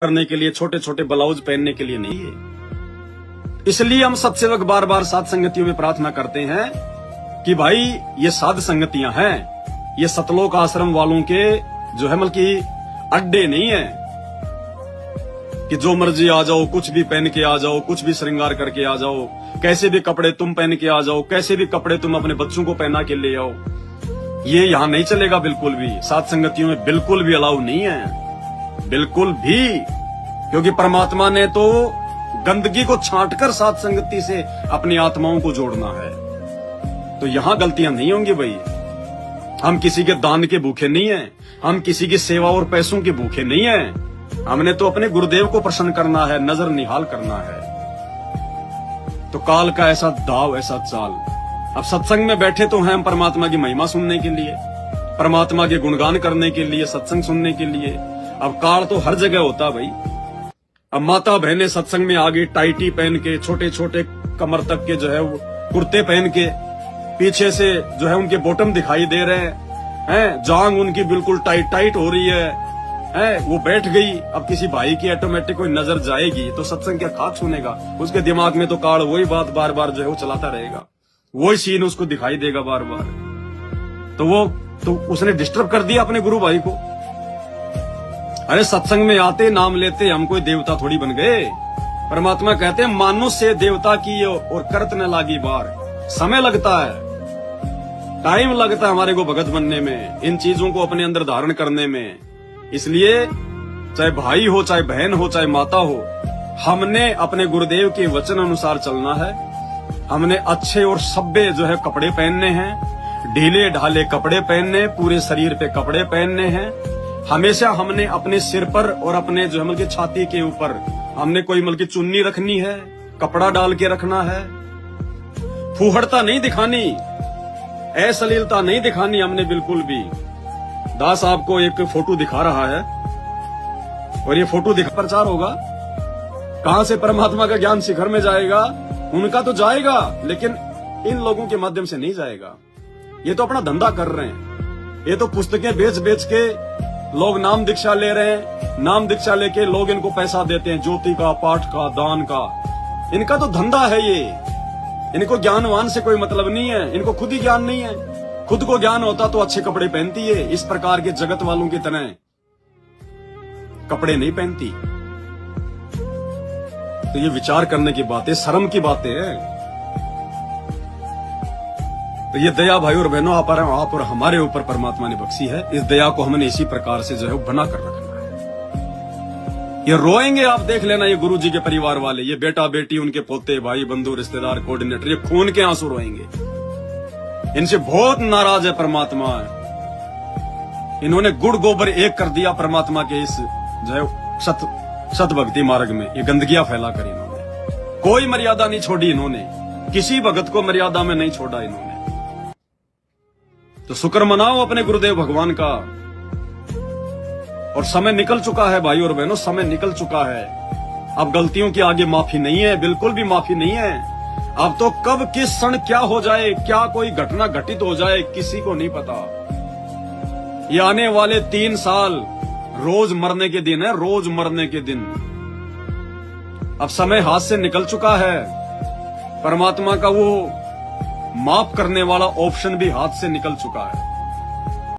करने के लिए, छोटे छोटे ब्लाउज पहनने के लिए नहीं है। इसलिए हम सत्सेवक बार बार साध संगतियों में प्रार्थना करते हैं कि भाई ये साध संगतियां हैं, ये सतलोक आश्रम वालों के जो है बल्कि अड्डे नहीं है कि जो मर्जी आ जाओ, कुछ भी पहन के आ जाओ, कुछ भी श्रृंगार करके आ जाओ, कैसे भी कपड़े तुम पहन के आ जाओ, कैसे भी कपड़े तुम अपने बच्चों को पहना के ले आओ। ये यहाँ नहीं चलेगा बिल्कुल भी, साध संगतियों में बिल्कुल भी अलाउ नहीं है, बिल्कुल भी। क्योंकि परमात्मा ने तो गंदगी को छांटकर साध संगति से अपनी आत्माओं को जोड़ना है। तो यहाँ गलतियां नहीं होंगी भाई। हम किसी के दान के भूखे नहीं हैं, हम किसी की सेवा और पैसों के भूखे नहीं हैं। हमने तो अपने गुरुदेव को प्रसन्न करना है, नजर निहाल करना है। तो काल का ऐसा दाव, ऐसा चाल। अब सत्संग में बैठे तो हैं हम परमात्मा की महिमा सुनने के लिए, परमात्मा के गुणगान करने के लिए, सत्संग सुनने के लिए। अब काल तो हर जगह होता भाई। अब माता बहनें सत्संग में आ गई टाइटी पहन के, छोटे छोटे कमर तक के जो है वो कुर्ते पहन के, पीछे से जो है उनके बॉटम दिखाई दे रहे हैं, जांग उनकी बिल्कुल टाइट टाइट हो रही है, वो बैठ गई। अब किसी भाई की ऑटोमेटिक कोई नजर जाएगी तो सत्संग क्या खाक सुनेगा? उसके दिमाग में तो काल वही बात बार बार जो है वो चलाता रहेगा, वही सीन उसको दिखाई देगा बार बार। तो उसने डिस्टर्ब कर दिया अपने गुरु भाई को। अरे सत्संग में आते, नाम लेते, हम कोई देवता थोड़ी बन गए। परमात्मा कहते हैं मानुष से देवता की और करत न लागी बार। समय लगता है, टाइम लगता है हमारे को भगत बनने में, इन चीजों को अपने अंदर धारण करने में। इसलिए चाहे भाई हो, चाहे बहन हो, चाहे माता हो, हमने अपने गुरुदेव के वचन अनुसार चलना है। हमने अच्छे और सभ्य जो है कपड़े पहनने हैं, ढीले ढाले कपड़े पहनने, पूरे शरीर पे कपड़े पहनने हैं। हमेशा हमने अपने सिर पर और अपने जो है मतलब छाती के ऊपर हमने कोई मतलब चुन्नी रखनी है, कपड़ा डाल के रखना है। फूहड़ता नहीं दिखानी, अश्लीलता नहीं दिखानी हमने बिल्कुल भी। दास आपको एक फोटो दिखा रहा है और ये फोटो प्रचार होगा। कहां से परमात्मा का ज्ञान शिखर में जाएगा? उनका तो जाएगा, लेकिन इन लोगों के माध्यम से नहीं जाएगा। ये तो अपना धंधा कर रहे हैं, ये तो पुस्तकें बेच बेच के लोग नाम दीक्षा ले रहे हैं। नाम दीक्षा लेके लोग इनको पैसा देते हैं, ज्योति का, पाठ का, दान का। इनका तो धंधा है ये। इनको ज्ञानवान से कोई मतलब नहीं है, इनको खुद ही ज्ञान नहीं है। खुद को ज्ञान होता तो अच्छे कपड़े पहनती है, इस प्रकार के जगत वालों की तरह कपड़े नहीं पहनती। तो ये विचार करने की बात है, शर्म की बातें हैं। तो ये दया भाई और बहनों आप और हमारे ऊपर परमात्मा ने बख्शी है। इस दया को हमने इसी प्रकार से जो है बना कर रखना है। ये रोएंगे, आप देख लेना, ये गुरु जी के परिवार वाले, ये बेटा बेटी, उनके पोते, भाई बंधु, रिश्तेदार, कोऑर्डिनेटर, ये खून के आंसू रोएंगे। इनसे बहुत नाराज है परमात्मा। इन्होंने गुड़ गोबर एक कर दिया परमात्मा के इस जो है सत भक्ति मार्ग में। ये गंदगियां फैला कर इन्होंने कोई मर्यादा नहीं छोड़ी, इन्होंने किसी भगत को मर्यादा में नहीं छोड़ा इन्होंने। तो शुक्र मनाओ अपने गुरुदेव भगवान का। और समय निकल चुका है भाई और बहनों, समय निकल चुका है। अब गलतियों की आगे माफी नहीं है, बिल्कुल भी माफी नहीं है। अब तो कब किस क्षण क्या हो जाए, क्या कोई घटना घटित हो जाए, किसी को नहीं पता। ये आने वाले 3 साल रोज मरने के दिन है, रोज मरने के दिन। अब समय हाथ से निकल चुका है। परमात्मा का वो माफ करने वाला ऑप्शन भी हाथ से निकल चुका है।